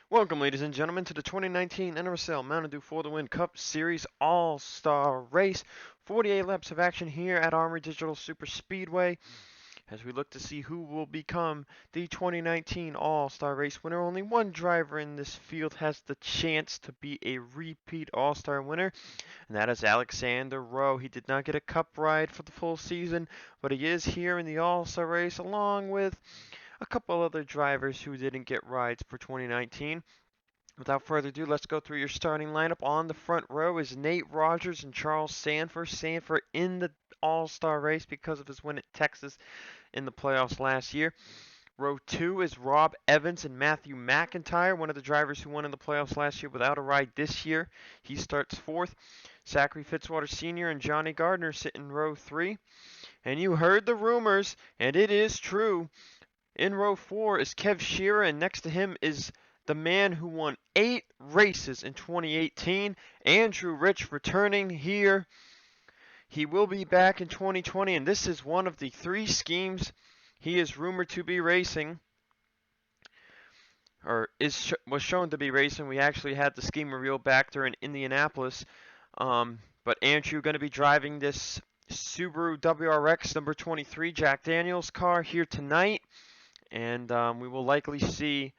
Welcome, ladies and gentlemen, to the 2019 NRSL Mountain Dew for the Win Cup Series All-Star Race. 48 laps of action here at Armory Digital Super Speedway as we look to see who will become the 2019 All-Star Race winner. Only one driver in this field has the chance to be a repeat All-Star winner, and that is Alexander Rowe. He did not get a Cup ride for the full season, but he is here in the All-Star Race along with a couple other drivers who didn't get rides for 2019. Without further ado, let's go through your starting lineup. On the front row is Nate Rogers and Charles Sanford. Sanford in the All-Star race because of his win at Texas in the playoffs last year. Row 2 is Rob Evans and Matthew McIntyre, one of the drivers who won in the playoffs last year without a ride this year. He starts 4th. Zachary Fitzwater Sr. and Johnny Gardner sit in row 3. And you heard the rumors, and it is true. In row 4 is Kev Shearer, and next to him is the man who won 8 races in 2018, Andrew Rich, returning here. He will be back in 2020, and this is one of the 3 schemes he is rumored to be racing, or was shown to be racing. We actually had the scheme revealed back there in Indianapolis, but Andrew going to be driving this Subaru WRX number 23 Jack Daniels car here tonight, and we will likely see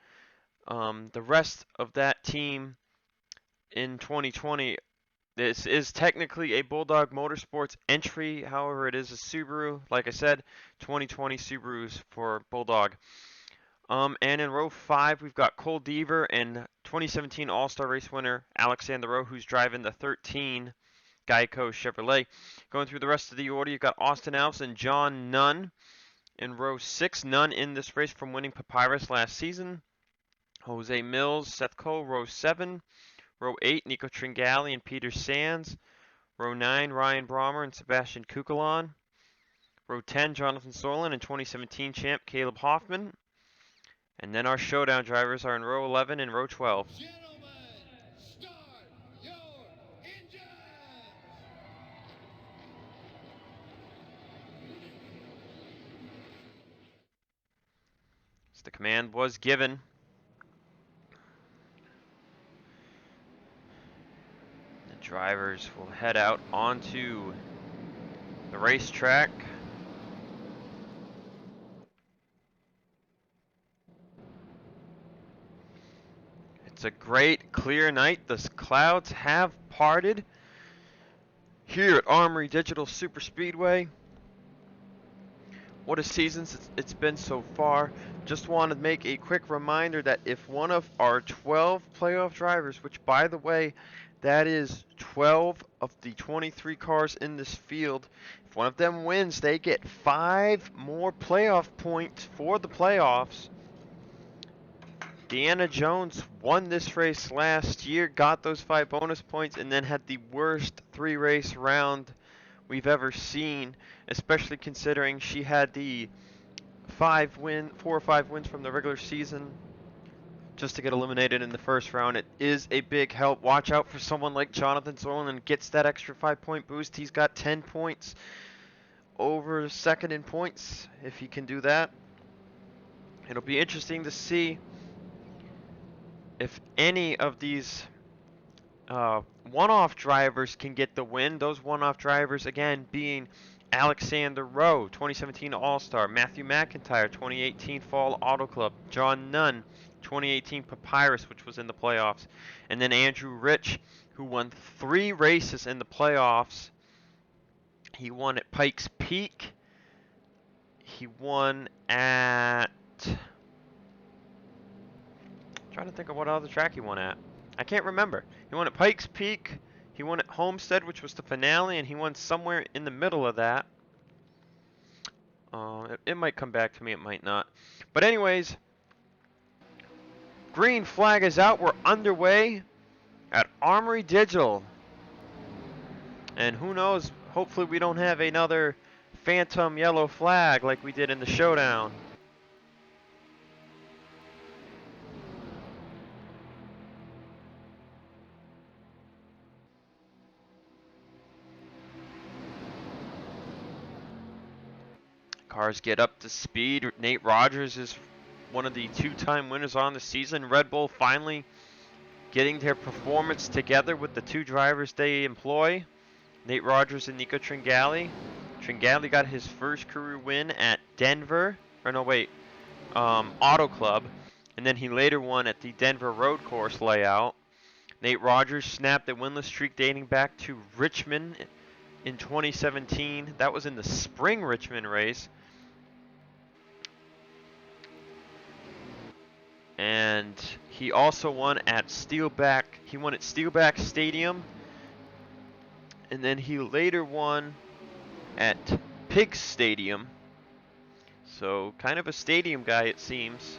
the rest of that team in 2020. This is technically a Bulldog Motorsports entry, however, it is a Subaru. Like I said, 2020 Subarus for Bulldog. And in row 5, we've got Cole Deaver and 2017 All-Star Race winner Alexander Rowe, who's driving the 13 Geico Chevrolet. Going through the rest of the order, you've got Austin Alves and John Nunn in row 6. Nunn in this race from winning Papyrus last season. Jose Mills, Seth Cole, row 7. Row 8, Nico Tringali and Peter Sands. Row 9, Ryan Brommer and Sebastian Kukulon. Row 10, Jonathan Solon and 2017 champ Caleb Hoffman. And then our showdown drivers are in row 11 and row 12. Gentlemen, start your engines! So the command was given. The drivers will head out onto the racetrack. It's a great clear night. The clouds have parted here at Armory Digital Super Speedway. What a season it's been so far. Just want to make a quick reminder that if one of our 12 playoff drivers, which by the way, that is 12 of the 23 cars in this field, if one of them wins, they get 5 more playoff points for the playoffs. Deanna Jones won this race last year, got those 5 bonus points, and then had the worst 3-race round we've ever seen, especially considering she had the 4 or 5 wins from the regular season just to get eliminated in the first round. It is a big help. Watch out for someone like Jonathan Solon and gets that extra 5-point boost. He's got 10 points over second in points if he can do that. It'll be interesting to see if any of these one-off drivers can get the win. Those one-off drivers, again, being Alexander Rowe, 2017 All-Star, Matthew McIntyre, 2018 Fall Auto Club, John Nunn, 2018 Papyrus, which was in the playoffs, and then Andrew Rich, who won 3 races in the playoffs. He won at Pikes Peak. He won at... I'm trying to think of what other track he won at. I can't remember. He won at Pikes Peak, he won at Homestead, which was the finale, and he won somewhere in the middle of that. It might come back to me, it might not. But anyways, green flag is out. We're underway at Armory Digital. And who knows, hopefully we don't have another phantom yellow flag like we did in the showdown. Cars get up to speed. Nate Rogers is one of the two-time winners on the season. Red Bull finally getting their performance together with the two drivers they employ, Nate Rogers and Nico Tringali. Tringali got his first career win at Denver, or no wait, Auto Club, and then he later won at the Denver Road Course layout. Nate Rogers snapped a winless streak dating back to Richmond in 2017. That was in the spring Richmond race. And he also won at Steelback. He won at Steelback Stadium. And then he later won at Pigs Stadium. So kind of a stadium guy, it seems.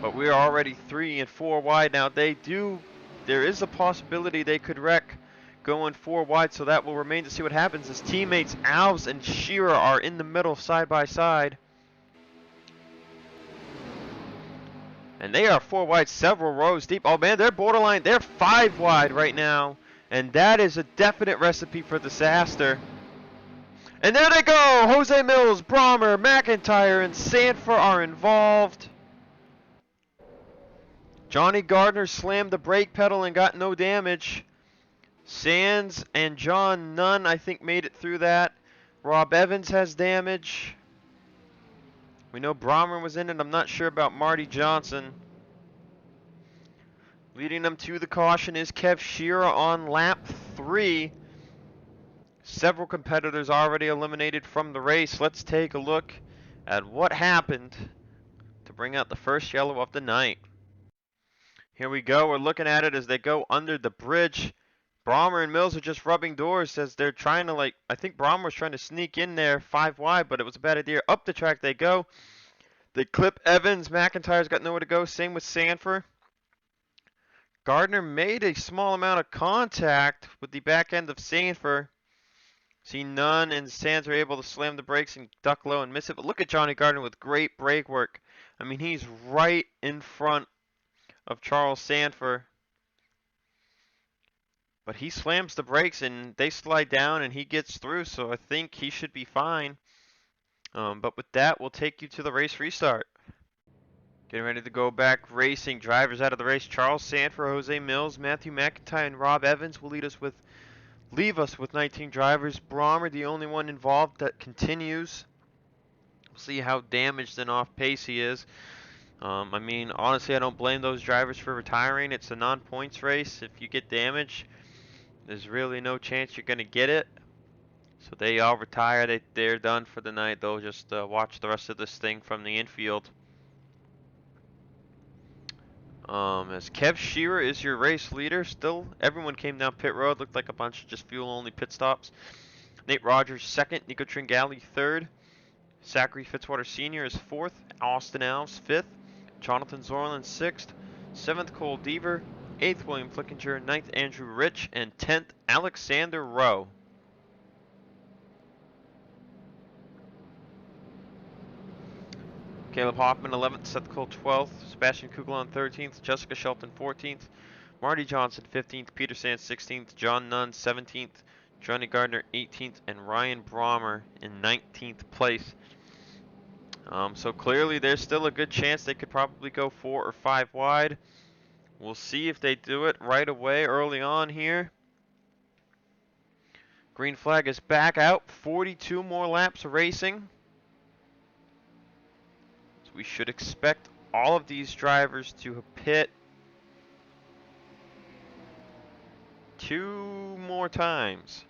But we're already 3 and 4 wide now. There is a possibility they could wreck going 4 wide, so that will remain to see what happens. His teammates Alves and Shearer are in the middle side by side. And they are 4 wide, several rows deep. Oh man, they're borderline. They're 5 wide right now. And that is a definite recipe for disaster. And there they go! Jose Mills, Brommer, McIntyre, and Sanford are involved. Johnny Gardner slammed the brake pedal and got no damage. Sands and John Nunn, I think, made it through that. Rob Evans has damage. We know Brommer was in it. I'm not sure about Marty Johnson. Leading them to the caution is Kev Shearer on lap 3. Several competitors already eliminated from the race. Let's take a look at what happened to bring out the first yellow of the night. Here we go. We're looking at it as they go under the bridge. Brommer and Mills are just rubbing doors as they're trying to, I think Brommer was trying to sneak in there 5 wide, but it was a bad idea. Up the track they go. They clip Evans. McIntyre's got nowhere to go. Same with Sanford. Gardner made a small amount of contact with the back end of Sanford. See, Nunn and Sands are able to slam the brakes and duck low and miss it. But look at Johnny Gardner with great brake work. I mean, he's right in front of Charles Sanford. But he slams the brakes and they slide down and he gets through. So I think he should be fine. But with that, we'll take you to the race restart. Getting ready to go back racing. Drivers out of the race. Charles Sanford, Jose Mills, Matthew McIntyre, and Rob Evans will leave us with 19 drivers. Brommer, the only one involved that continues. We'll see how damaged and off pace he is. I mean, honestly, I don't blame those drivers for retiring. It's a non-points race. If you get damaged, there's really no chance you're going to get it. So they all retire. They're done for the night. They'll just watch the rest of this thing from the infield. As Kev Shearer is your race leader, still everyone came down pit road. Looked like a bunch of just fuel-only pit stops. Nate Rogers second, Nico Tringali third, Zachary Fitzwater Sr. is fourth, Austin Alves fifth, Jonathan Zorland sixth, seventh Cole Deaver, eighth William Flickinger, ninth Andrew Rich, and 10th Alexander Rowe. Caleb Hoffman 11th, Seth Cole 12th, Sebastian Kugel 13th, Jessica Shelton 14th, Marty Johnson 15th, Peter Sands 16th, John Nunn 17th, Johnny Gardner 18th, and Ryan Brommer in 19th place. So clearly there's still a good chance they could probably go 4 or 5 wide. We'll see if they do it right away early on here. Green flag is back out. 42 more laps of racing. So we should expect all of these drivers to pit 2 more times.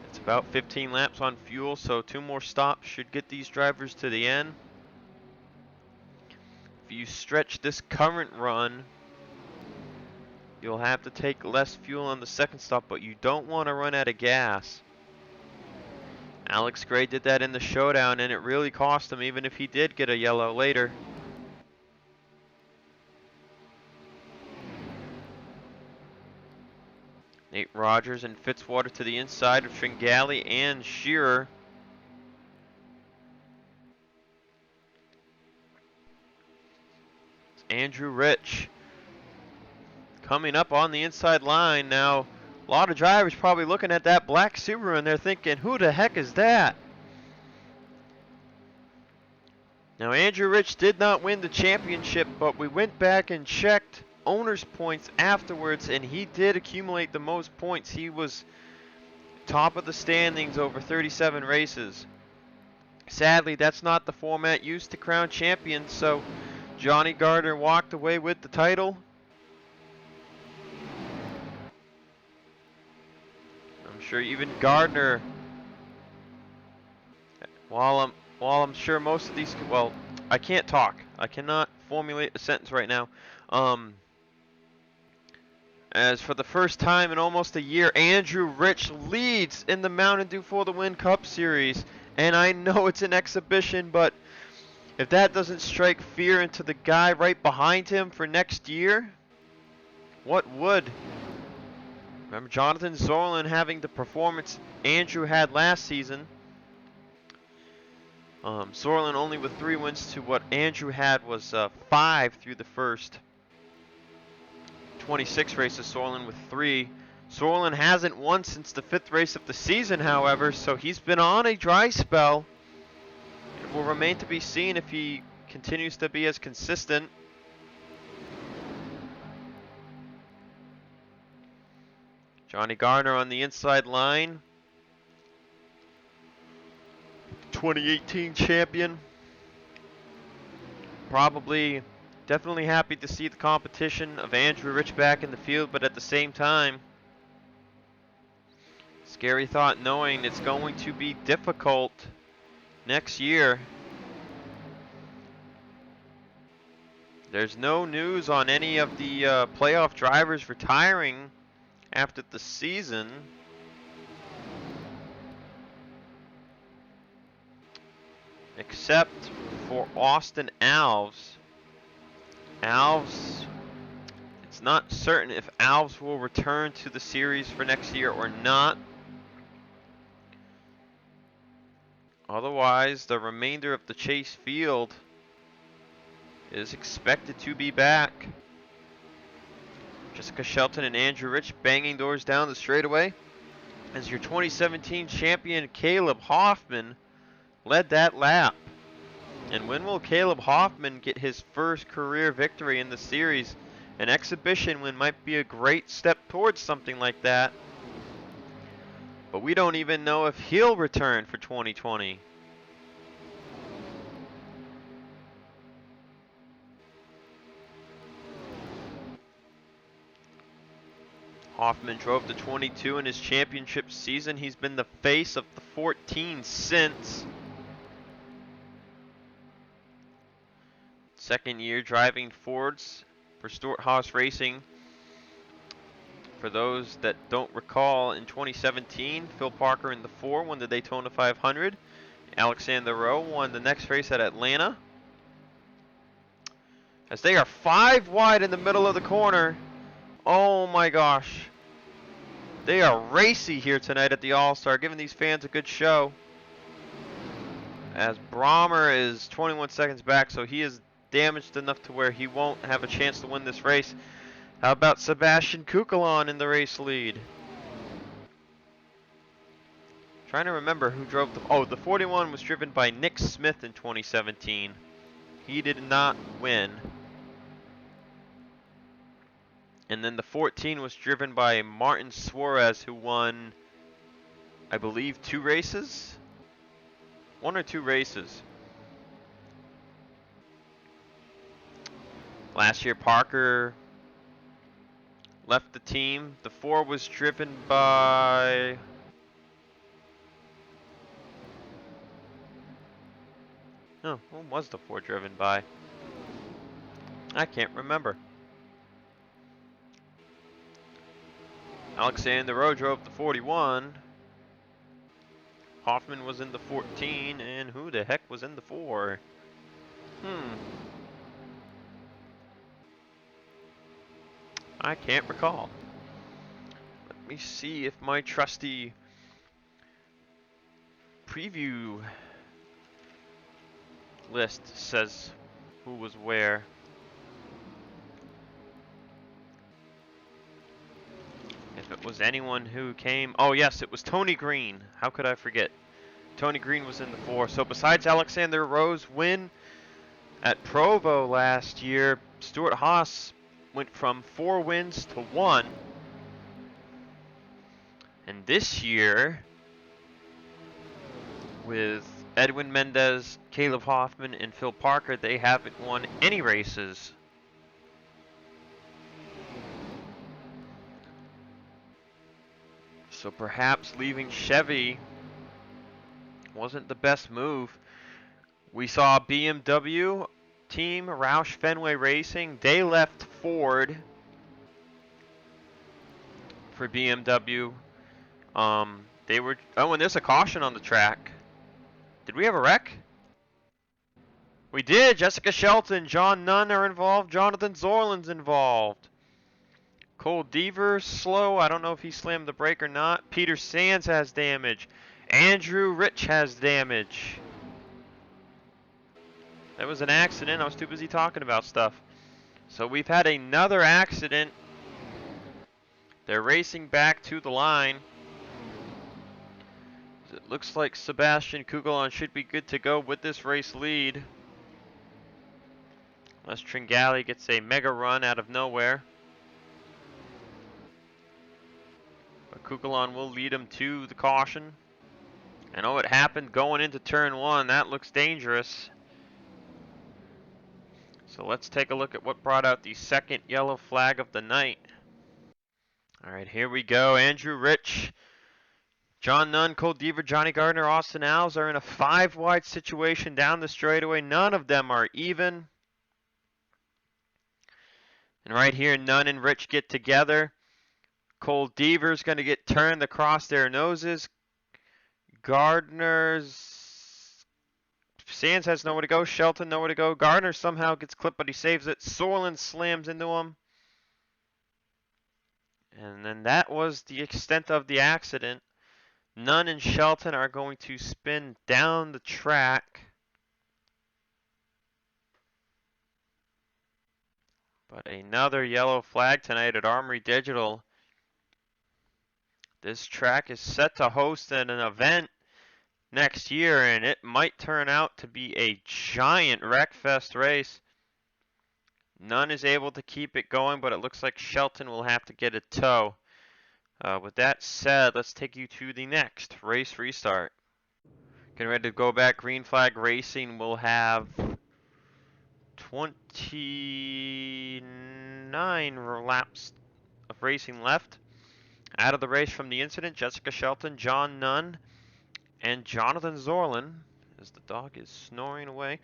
It's about 15 laps on fuel, so 2 more stops should get these drivers to the end. If you stretch this current run, you'll have to take less fuel on the second stop, but you don't want to run out of gas. Alex Gray did that in the showdown, and it really cost him, even if he did get a yellow later. Nate Rogers and Fitzwater to the inside of Tringali and Shearer. It's Andrew Rich coming up on the inside line now. A lot of drivers probably looking at that black Subaru and they're thinking, who the heck is that? Now, Andrew Rich did not win the championship, but we went back and checked owner's points afterwards, and he did accumulate the most points. He was top of the standings over 37 races. Sadly, that's not the format used to crown champions, so Johnny Gardner walked away with the title. I'm sure even Gardner, while I'm sure most of these, well, I can't talk. I cannot formulate a sentence right now. As for the first time in almost a year, Andrew Rich leads in the Mountain Dew for the Win Cup Series. And I know it's an exhibition, but if that doesn't strike fear into the guy right behind him for next year, what would? Remember Jonathan Zorlin having the performance Andrew had last season. Zorlin only with 3 wins to what Andrew had was 5 through the first 26 races, Zorlin with 3. Zorlin hasn't won since the 5th race of the season, however, so he's been on a dry spell. It will remain to be seen if he continues to be as consistent. Johnny Gardner on the inside line. 2018 champion. Definitely happy to see the competition of Andrew Rich back in the field, but at the same time, scary thought knowing it's going to be difficult next year. There's no news on any of the playoff drivers retiring after the season. Except for Austin Alves. It's not certain if Alves will return to the series for next year or not. Otherwise, the remainder of the Chase field is expected to be back. Jessica Shelton and Andrew Rich banging doors down the straightaway as your 2017 champion Caleb Hoffman led that lap. And when will Caleb Hoffman get his first career victory in the series? An exhibition win might be a great step towards something like that. But we don't even know if he'll return for 2020. Hoffman drove the 22 in his championship season. He's been the face of the 14 since. Second year driving Fords for Stuart Haas Racing. For those that don't recall, in 2017, Phil Parker in the 4 won the Daytona 500. Alexander Rowe won the next race at Atlanta. As they are 5 wide in the middle of the corner. Oh my gosh. They are racy here tonight at the All-Star, giving these fans a good show. As Brommer is 21 seconds back, so he is damaged enough to where he won't have a chance to win this race. How about Sebastian Kukulon in the race lead? Trying to remember who drove the 41 was driven by Nick Smith in 2017. He did not win. And then the 14 was driven by Martin Suarez, who won, I believe, 2 races? 1 or 2 races. Last year, Parker left the team. The 4 was driven by... Oh, who was the 4 driven by? I can't remember. Alexander Rowe drove the 41. Hoffman was in the 14, and who the heck was in the 4? I can't recall. Let me see if my trusty preview list says who was where. If If it was anyone who came, oh yes, it was Tony Green. How could I forget? Tony Green was in the 4. So besides Alexander Rowe's win at Provo last year, Stuart Haas went from 4 wins to 1. And this year, with Edwin Mendez, Caleb Hoffman, and Phil Parker, they haven't won any races. So perhaps leaving Chevy wasn't the best move. We saw BMW team, Roush Fenway Racing, they left Ford for BMW. They were, oh, and there's a caution on the track. Did we have a wreck? We did. Jessica Shelton, John Nunn are involved. Jonathan Zorland's involved. Cole Deaver, slow. I don't know if he slammed the brake or not. Peter Sands has damage. Andrew Rich has damage. That was an accident. I was too busy talking about stuff. So we've had another accident. They're racing back to the line. It looks like Sebastian Kugelon should be good to go with this race lead. Unless Tringali gets a mega run out of nowhere. But Kugelon will lead him to the caution. And oh, it happened going into turn 1. That looks dangerous. So let's take a look at what brought out the second yellow flag of the night. Alright, here we go. Andrew Rich, John Nunn, Cole Deaver, Johnny Gardner, Austin Alves are in a 5-wide situation down the straightaway. None of them are even. And right here, Nunn and Rich get together. Cole Deaver's going to get turned across their noses. Sands has nowhere to go. Shelton nowhere to go. Gardner somehow gets clipped, but he saves it. Sorlin slams into him. And then that was the extent of the accident. Nunn and Shelton are going to spin down the track. But another yellow flag tonight at Armory Digital. This track is set to host an event next year, and it might turn out to be a giant wreckfest race. Nunn is able to keep it going, but it looks like Shelton will have to get a tow. With that said, let's take you to the next race restart. Getting ready to go back. Green flag racing will have 29 laps of racing left. Out of the race from the incident, Jessica Shelton, John Nunn, and Jonathan Zorlin, as the dog is snoring away.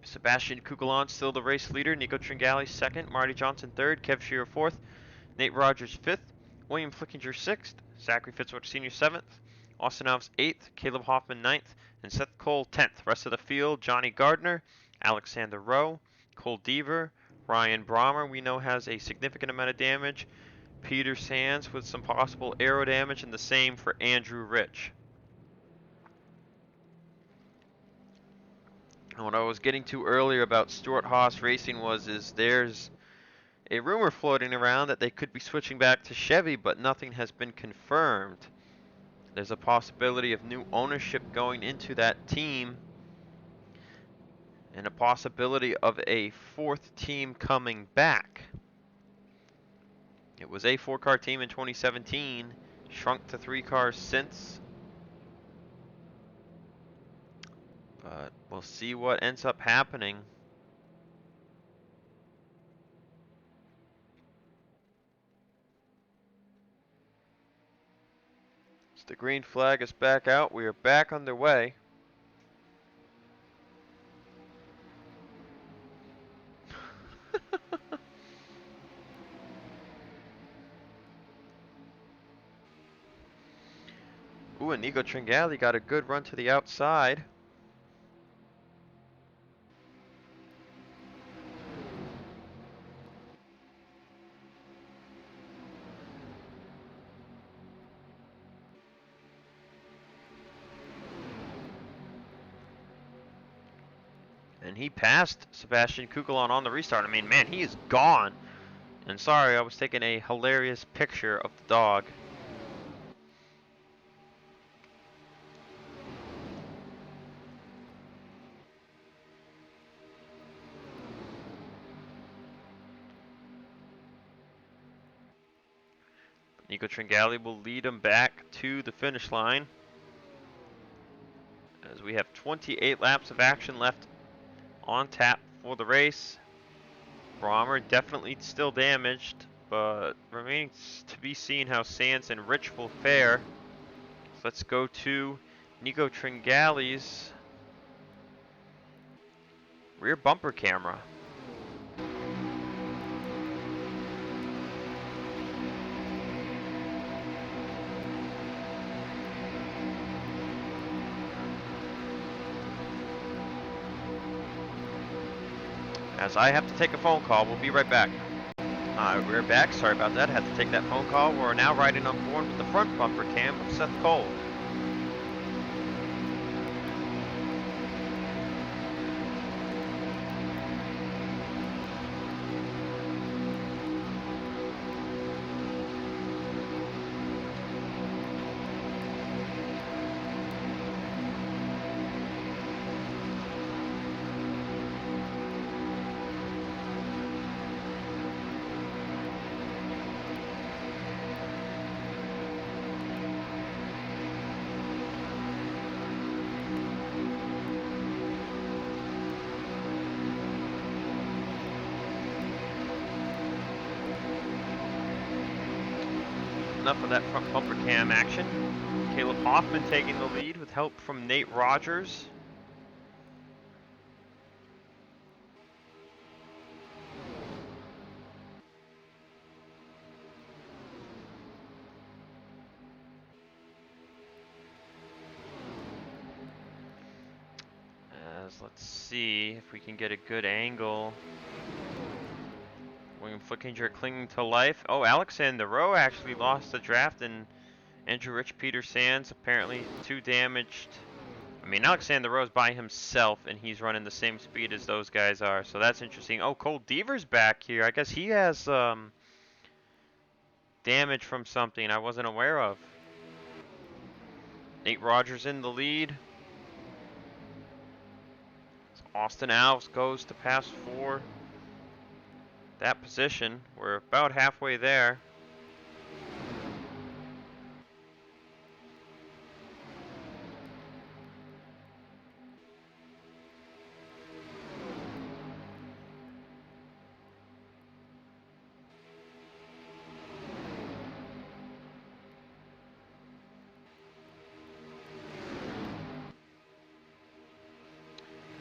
Sebastian Kugelon still the race leader. Nico Tringali second. Marty Johnson third. Kev Shearer fourth. Nate Rogers fifth. William Flickinger sixth. Zachary Fitzwater Sr. seventh. Austin Alves eighth. Caleb Hoffman ninth. And Seth Cole 10th. Rest of the field, Johnny Gardner, Alexander Rowe, Cole Deaver, Ryan Brommer we know has a significant amount of damage. Peter Sands with some possible aero damage, and the same for Andrew Rich. And what I was getting to earlier about Stuart Haas Racing is there's a rumor floating around that they could be switching back to Chevy, but nothing has been confirmed. There's a possibility of new ownership going into that team, and a possibility of a 4th team coming back. It was a 4-car team in 2017, shrunk to 3 cars since. But we'll see what ends up happening. So the green flag is back out. We are back underway. Ooh, and Nico Tringali got a good run to the outside. And he passed Sebastian Kugelon on the restart. I mean, man, he is gone And sorry, I was taking a hilarious picture of the dog. Nico Tringali will lead him back to the finish line, as we have 28 laps of action left on tap for the race. Brommer definitely still damaged, but remains to be seen how Sands and Rich will fare. So let's go to Nico Tringali's rear bumper camera. As I have to take a phone call, we'll be right back. We're back, sorry about that, had to take that phone call. We're now riding on board with the front bumper cam of Seth Cole. Enough of that front bumper cam action. Caleb Hoffman taking the lead with help from Nate Rogers. Let's see if we can get a good angle. William Flickinger clinging to life. Oh, Alexander Rowe actually lost the draft, and Andrew Rich Peter Sands apparently too damaged. I mean, Alexander Rowe's by himself, and he's running the same speed as those guys are, so that's interesting. Oh, Cole Deaver's back here. I guess he has damage from something I wasn't aware of. Nate Rogers in the lead. Austin Alves goes to pass for that position. We're about halfway there.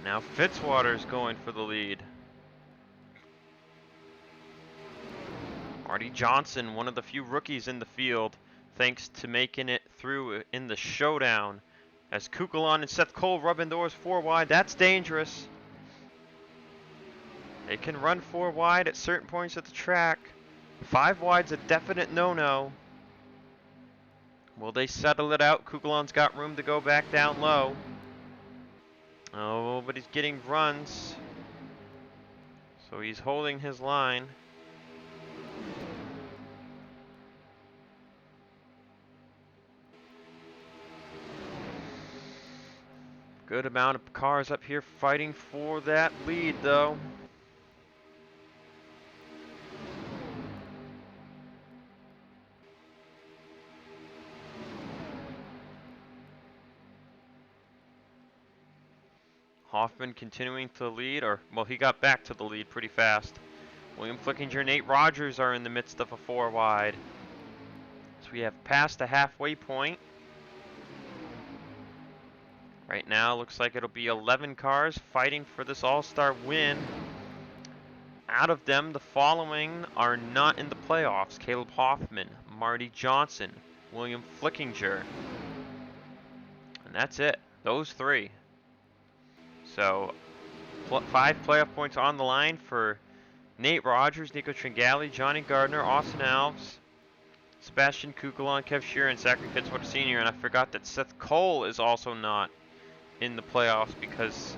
Now Fitzwater's going for the lead. Marty Johnson, one of the few rookies in the field, thanks to making it through in the showdown. As Kukulon and Seth Cole rub indoors 4 wide, that's dangerous. They can run 4 wide at certain points of the track. 5 wide's a definite no-no. Will they settle it out? Kukulon's got room to go back down low. Oh, but he's getting runs. So he's holding his line. Good amount of cars up here fighting for that lead, though. Hoffman continuing to lead, or, well, he got back to the lead pretty fast. William Flickinger and Nate Rogers are in the midst of a 4 wide. So we have passed the halfway point. Right now, looks like it'll be 11 cars fighting for this all-star win. Out of them, the following are not in the playoffs: Caleb Hoffman, Marty Johnson, William Flickinger. And that's it. Those 3. So 5 playoff points on the line for Nate Rogers, Nico Tringali, Johnny Gardner, Austin Alves, Sebastian Kukulon, Kev Shearer, and Zachary Fitzwater Sr. And I forgot that Seth Cole is also not in the playoffs because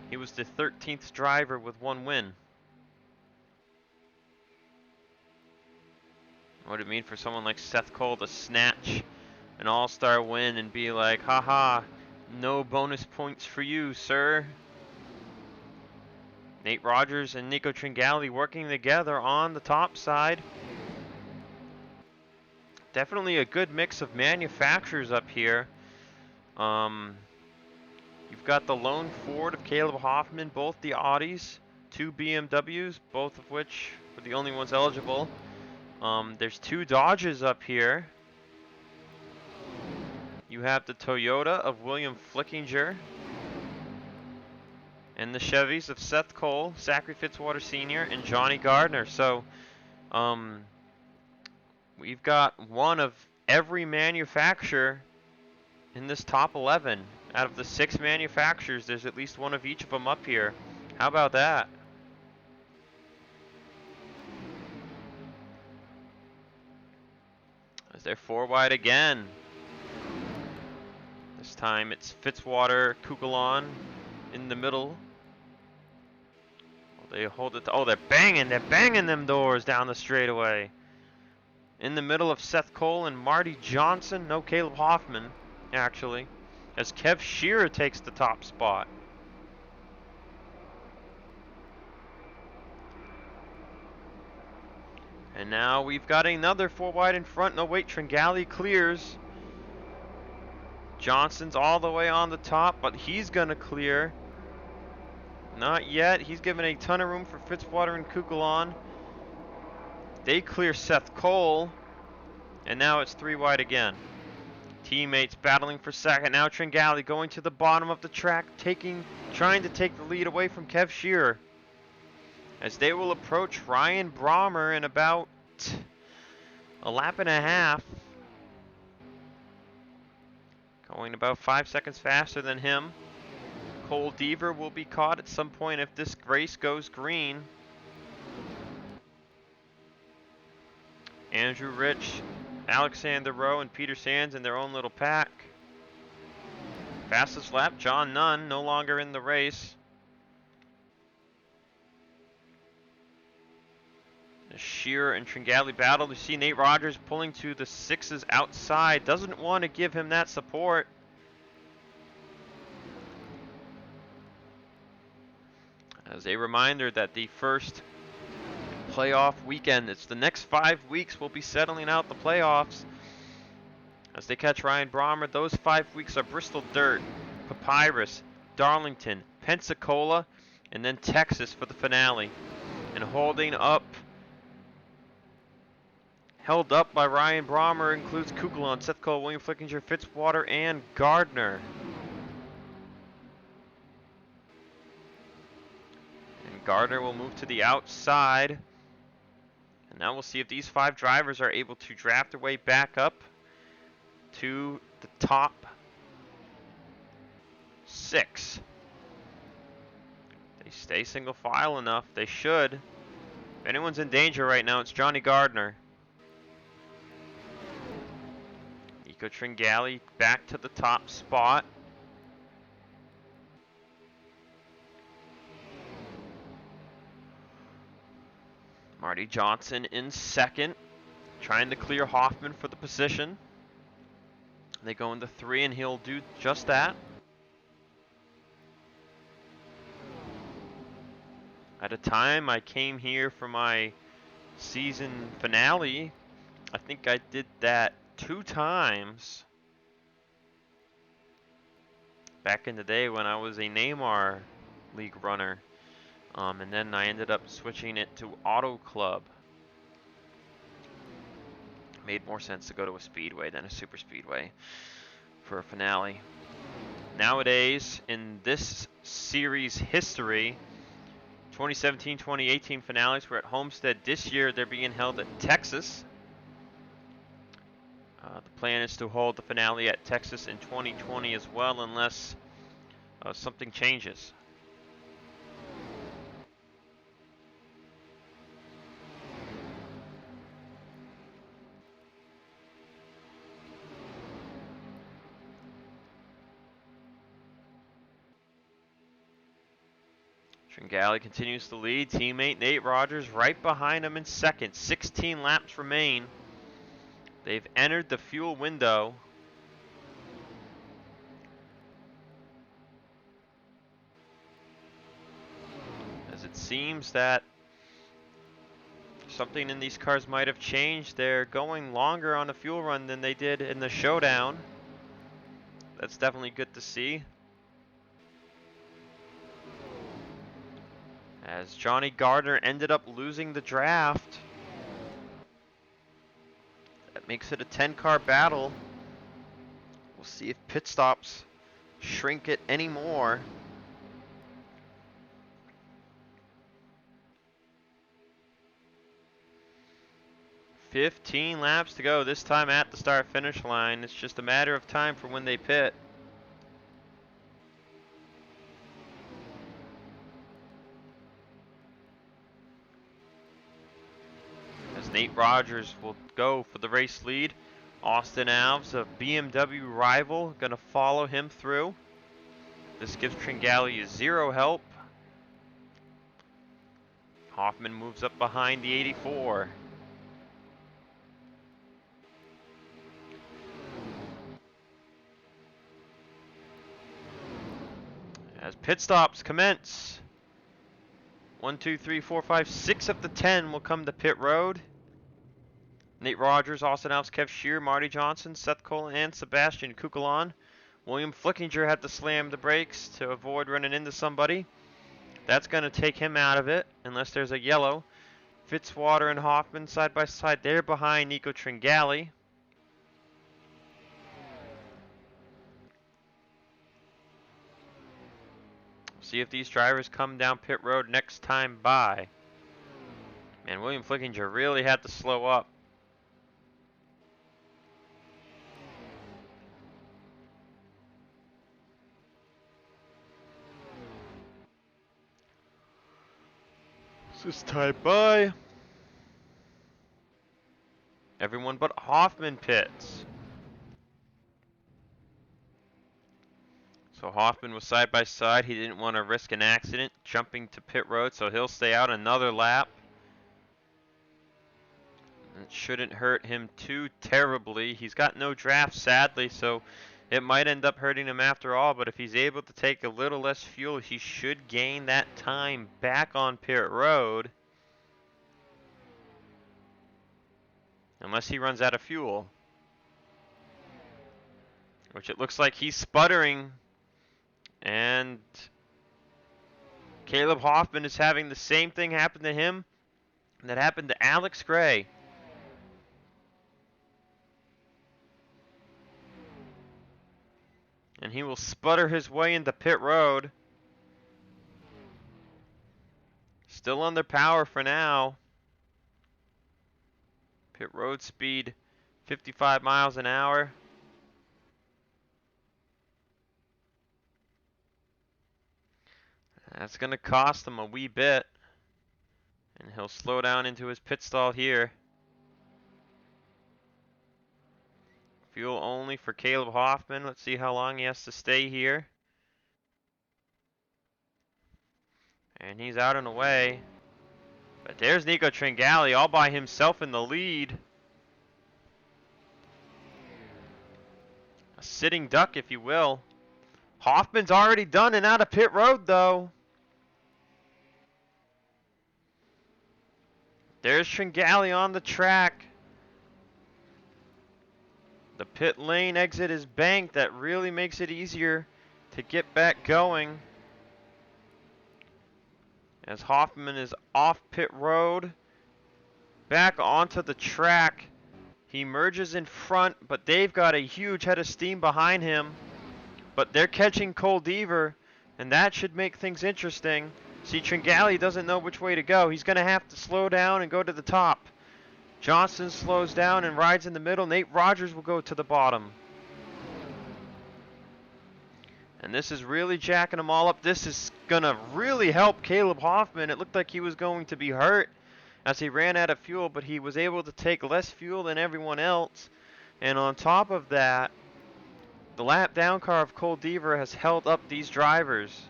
he was the 13th driver with 1 win. What would it mean for someone like Seth Cole to snatch an all-star win and be like, haha, no bonus points for you, sir? Nate Rogers and Nico Tringali working together on the top side. Definitely a good mix of manufacturers up here. You've got the lone Ford of Caleb Hoffman, both the Audis, 2 BMWs, both of which were the only ones eligible. There's 2 Dodges up here. You have the Toyota of William Flickinger, and the Chevys of Seth Cole, Zachary Fitzwater Sr., and Johnny Gardner. So, we've got one of every manufacturer in this top 11. Out of the 6 manufacturers, there's at least one of each of them up here. How about that? As they're 4 wide again. This time it's Fitzwater, Kukulon in the middle. They hold it. Oh, they're banging them doors down the straightaway. In the middle of Seth Cole and Marty Johnson. No, Caleb Hoffman, actually. As Kev Shearer takes the top spot. And now we've got another 4 wide in front. No, wait, Tringali clears. Johnson's all the way on the top, but he's going to clear. Not yet. He's given a ton of room for Fitzwater and Kukulon. They clear Seth Cole. And now it's 3 wide again. Teammates battling for second. Now Tringali going to the bottom of the track, trying to take the lead away from Kev Shearer. As they will approach Ryan Brommer in about a lap and a half. Going about 5 seconds faster than him. Cole Deaver will be caught at some point if this race goes green. Andrew Rich, Alexander Rowe, and Peter Sands in their own little pack. Fastest lap, John Nunn, no longer in the race. The Shearer and Tringali battle. You see Nate Rogers pulling to the 6s outside. Doesn't want to give him that support. As a reminder that the first playoff weekend, it's the next 5 weeks, we'll be settling out the playoffs. As they catch Ryan Brommer, those 5 weeks are Bristol Dirt, Papyrus, Darlington, Pensacola, and then Texas for the finale. And held up by Ryan Brommer includes Kukulon, Seth Cole, William Flickinger, Fitzwater, and Gardner. And Gardner will move to the outside. And now we'll see if these 5 drivers are able to draft their way back up to the top 6. They stay single file enough. They should. If anyone's in danger right now, it's Johnny Gardner. Nico Tringali back to the top spot. Marty Johnson in second, trying to clear Hoffman for the position. They go into 3 and he'll do just that. At a time I came here for my season finale, I think I did that 2 times. Back in the day when I was a Neymar League runner. And then I ended up switching it to Auto Club. Made more sense to go to a speedway than a super speedway for a finale. Nowadays, in this series history, 2017-2018 finales were at Homestead. This year, they're being held at Texas. The plan is to hold the finale at Texas in 2020 as well, unless something changes. Tringali continues to lead. Teammate Nate Rogers right behind him in second. 16 laps remain. They've entered the fuel window. As it seems that something in these cars might have changed. They're going longer on the fuel run than they did in the showdown. That's definitely good to see. As Johnny Gardner ended up losing the draft. That makes it a 10-car battle. We'll see if pit stops shrink it anymore. "15 laps to go, this time at the start-finish line. It's just a matter of time for when they pit." As Nate Rogers will go for the race lead. Austin Alves, a BMW rival, going to follow him through. This gives Tringali 0 help. Hoffman moves up behind the 84. As pit stops commence. 1, 2, 3, 4, 5, 6 of the 10 will come to pit road. Nate Rogers, Austin Alves, Kev Shear, Marty Johnson, Seth Colin, and Sebastian Kukulon. William Flickinger had to slam the brakes to avoid running into somebody. That's going to take him out of it, unless there's a yellow. Fitzwater and Hoffman side by side. They're behind Nico Tringali. See if these drivers come down pit road next time by. Man, William Flickinger really had to slow up. This is tied by. Everyone but Hoffman pits. So Hoffman was side by side. He didn't want to risk an accident jumping to pit road, so he'll stay out another lap. It shouldn't hurt him too terribly. He's got no draft, sadly, so it might end up hurting him after all, but if he's able to take a little less fuel, he should gain that time back on pit road. Unless he runs out of fuel. Which it looks like he's sputtering. And Caleb Hoffman is having the same thing happen to him that happened to Alex Gray. And he will sputter his way into pit road. Still under power for now. Pit road speed 55 miles an hour. That's going to cost him a wee bit. And he'll slow down into his pit stall here. Fuel only for Caleb Hoffman. Let's see how long he has to stay here. And he's out and away. But there's Nico Tringali all by himself in the lead. A sitting duck, if you will. Hoffman's already done and out of pit road, though. There's Tringali on the track. The pit lane exit is banked. That really makes it easier to get back going. As Hoffman is off pit road, back onto the track. He merges in front, but they've got a huge head of steam behind him. But they're catching Cole Deaver, and that should make things interesting. See, Tringali doesn't know which way to go. He's going to have to slow down and go to the top. Johnson slows down and rides in the middle. Nate Rogers will go to the bottom. And this is really jacking them all up. This is going to really help Caleb Hoffman. It looked like he was going to be hurt as he ran out of fuel, but he was able to take less fuel than everyone else. And on top of that, the lap down car of Cole Deaver has held up these drivers.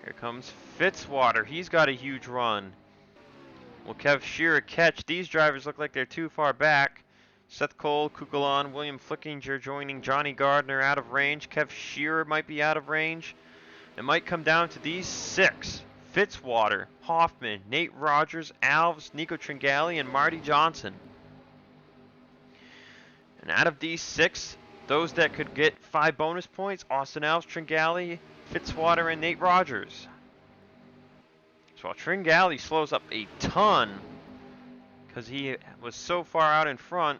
Here comes Fitzwater. He's got a huge run. Will Kev Shearer catch? These drivers look like they're too far back. Seth Cole, Kukulon, William Flickinger joining Johnny Gardner out of range. Kev Shearer might be out of range. It might come down to these 6. Fitzwater, Hoffman, Nate Rogers, Alves, Nico Tringali, and Marty Johnson. And out of these 6, those that could get 5 bonus points, Austin Alves, Tringali, Fitzwater, and Nate Rogers. So while Tringali slows up a ton because he was so far out in front,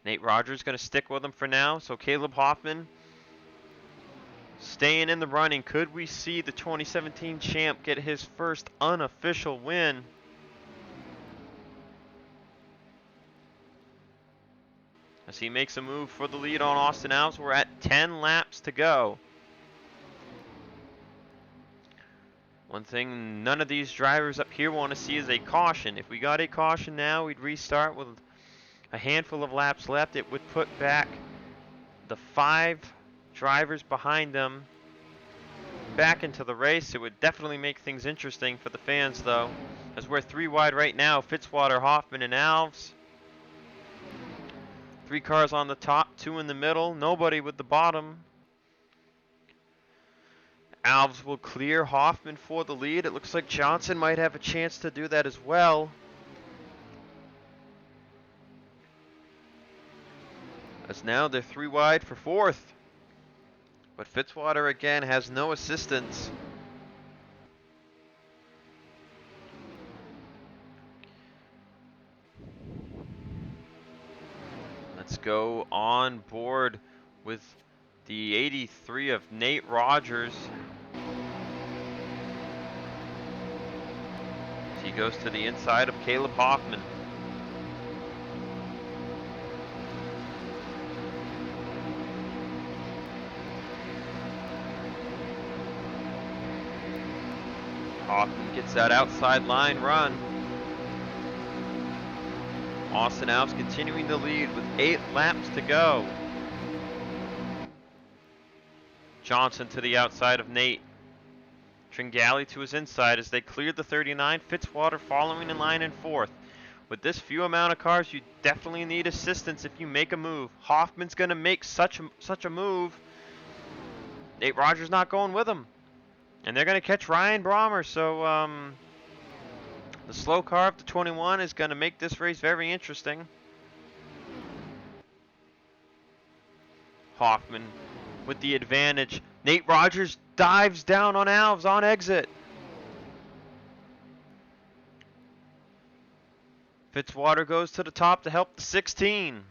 Nate Rogers going to stick with him for now. So Caleb Hoffman staying in the running. Could we see the 2017 champ get his first unofficial win? As he makes a move for the lead on Austin Alves, we're at 10 laps to go. One thing none of these drivers up here want to see is a caution. If we got a caution now, we'd restart with a handful of laps left. It would put back the 5 drivers behind them back into the race. It would definitely make things interesting for the fans, though, as we're 3 wide right now. Fitzwater, Hoffman, and Alves. 3 cars on the top, 2 in the middle, nobody with the bottom. Alves will clear Hoffman for the lead. It looks like Johnson might have a chance to do that as well. As now they're 3 wide for 4th. But Fitzwater again has no assistance. Let's go on board with the 83 of Nate Rogers. He goes to the inside of Caleb Hoffman. Hoffman gets that outside line run. Austin Alves continuing the lead with 8 laps to go. Johnson to the outside of Nate. Tringali to his inside as they cleared the 39. Fitzwater following in line in 4th. With this few amount of cars, you definitely need assistance if you make a move. Hoffman's going to make such a move. Nate Rogers not going with him. And they're going to catch Ryan Brommer, so the slow car of the 21 is going to make this race very interesting. Hoffman with the advantage. Nate Rogers dives down on Alves on exit. Fitzwater goes to the top to help the 16.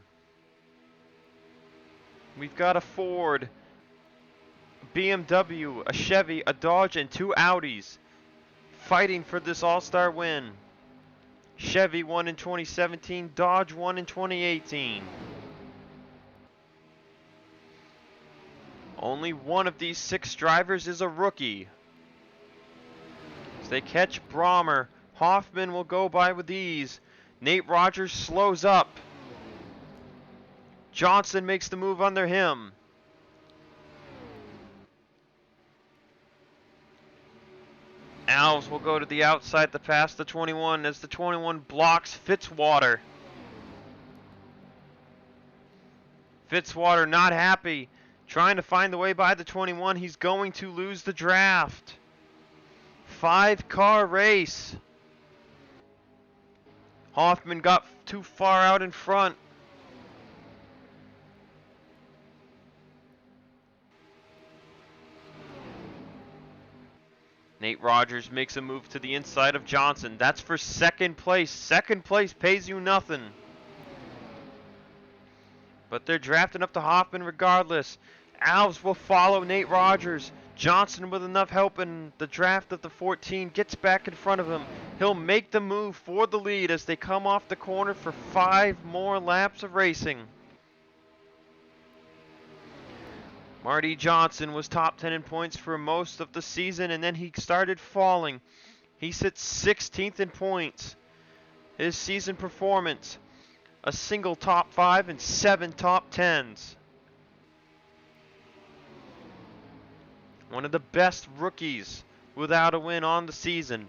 We've got a Ford, a BMW, a Chevy, a Dodge, and 2 Audis fighting for this all-star win. Chevy won in 2017, Dodge won in 2018. Only one of these 6 drivers is a rookie. As they catch Brommer, Hoffman will go by with ease. Nate Rogers slows up. Johnson makes the move under him. Alves will go to the outside to pass the 21 as the 21 blocks Fitzwater. Fitzwater not happy, trying to find the way by the 21. He's going to lose the draft. 5-car race. Hoffman got too far out in front. Nate Rogers makes a move to the inside of Johnson. That's for 2nd place. 2nd place pays you nothing. But they're drafting up to Hoffman regardless. Alves will follow Nate Rogers. Johnson, with enough help in the draft of the 14, gets back in front of him. He'll make the move for the lead as they come off the corner for 5 more laps of racing. Marty Johnson was top 10 in points for most of the season, and then he started falling. He sits 16th in points. His season performance, a single top 5 and 7 top 10s. One of the best rookies without a win on the season.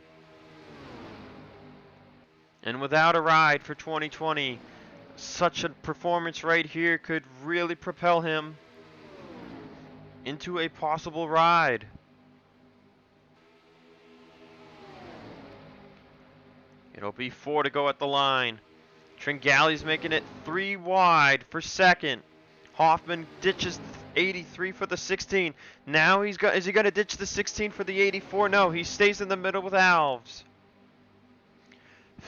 And without a ride for 2020, such a performance right here could really propel him into a possible ride. It'll be 4 to go at the line. Tringale's making it 3 wide for second. Hoffman ditches 83 for the 16. Now is he going to ditch the 16 for the 84? No, he stays in the middle with Alves.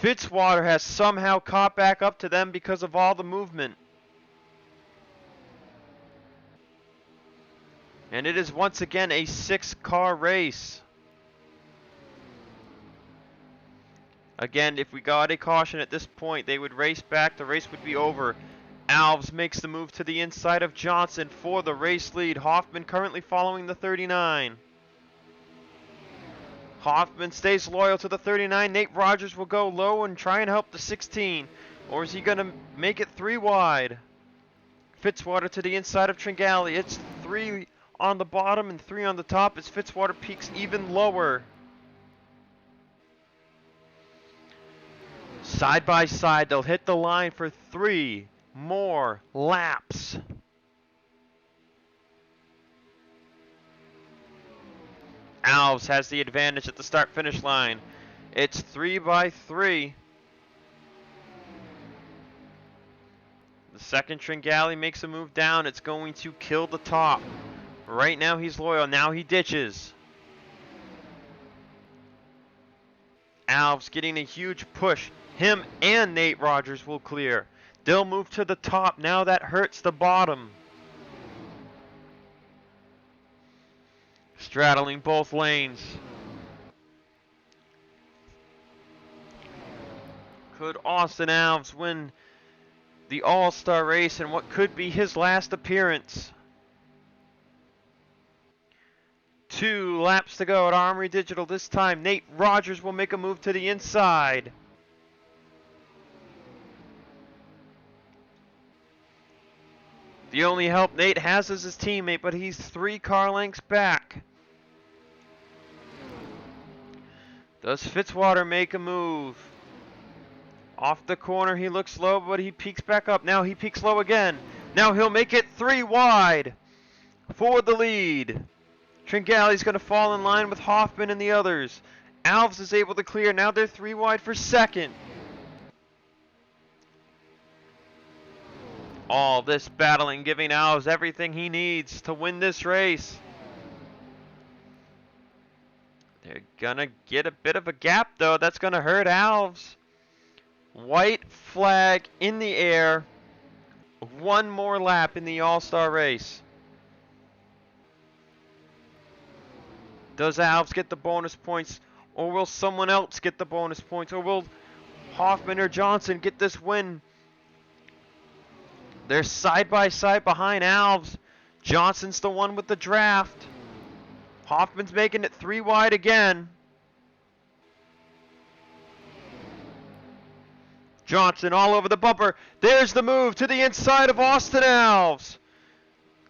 Fitzwater has somehow caught back up to them because of all the movement. And it is once again a 6-car race. Again, if we got a caution at this point, they would race back. The race would be over. Alves makes the move to the inside of Johnson for the race lead. Hoffman currently following the 39. Hoffman stays loyal to the 39. Nate Rogers will go low and try and help the 16. Or is he going to make it 3 wide? Fitzwater to the inside of Tringale. It's 3 on the bottom and 3 on the top as Fitzwater peaks even lower. Side by side, they'll hit the line for 3 more laps. Alves has the advantage at the start-finish line. It's 3 by 3. The second Tringale makes a move down. It's going to kill the top. Right now he's loyal. Now he ditches. Alves getting a huge push. Him and Nate Rogers will clear. They'll move to the top. Now that hurts the bottom. Straddling both lanes. Could Austin Alves win the All-Star race in what could be his last appearance? 2 laps to go at Armory Digital. This time, Nate Rogers will make a move to the inside. The only help Nate has is his teammate, but he's 3 car lengths back. Does Fitzwater make a move? Off the corner, he looks low, but he peaks back up. Now he peaks low again. Now he'll make it 3 wide for the lead. Tringale's going to fall in line with Hoffman and the others. Alves is able to clear. Now they're 3 wide for second. All this battling giving Alves everything he needs to win this race. They're going to get a bit of a gap, though. That's going to hurt Alves. White flag in the air. 1 more lap in the All-Star race. Does Alves get the bonus points, or will someone else get the bonus points, or will Hoffman or Johnson get this win? They're side by side behind Alves. Johnson's the one with the draft. Hoffman's making it 3 wide again. Johnson all over the bumper. There's the move to the inside of Austin Alves.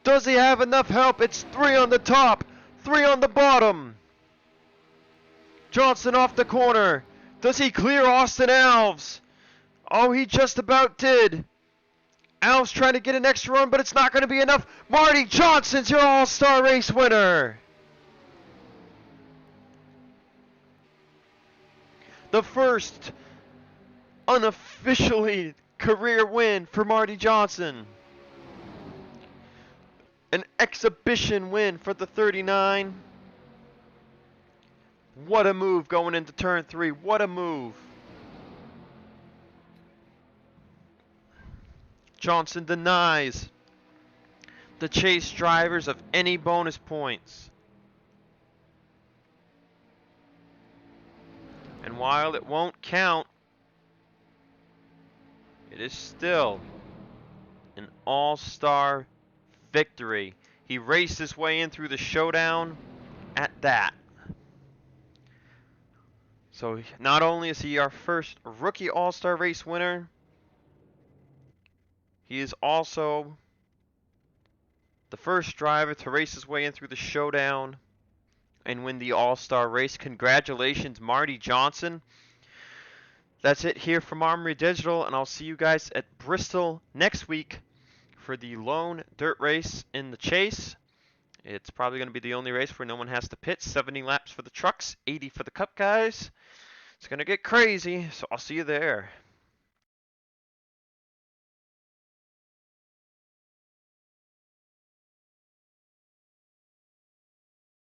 Does he have enough help? It's 3 on the top, 3 on the bottom. Johnson off the corner. Does he clear Austin Alves? Oh, he just about did. Alves trying to get an extra run, but it's not going to be enough. Marty Johnson's your All-Star race winner. The first unofficially career win for Marty Johnson. An exhibition win for the 39. What a move going into turn 3. What a move. Johnson denies the chase drivers of any bonus points. And while it won't count, it is still an all-star victory. He raced his way in through the showdown at that. So not only is he our first rookie all-star race winner, he is also the first driver to race his way in through the showdown and win the all-star race. Congratulations, Marty Johnson. That's it here from Armory Digital, and I'll see you guys at Bristol next week for the lone dirt race in the chase. It's probably going to be the only race where no one has to pit. 70 laps for the trucks, 80 for the cup guys. It's going to get crazy, so I'll see you there.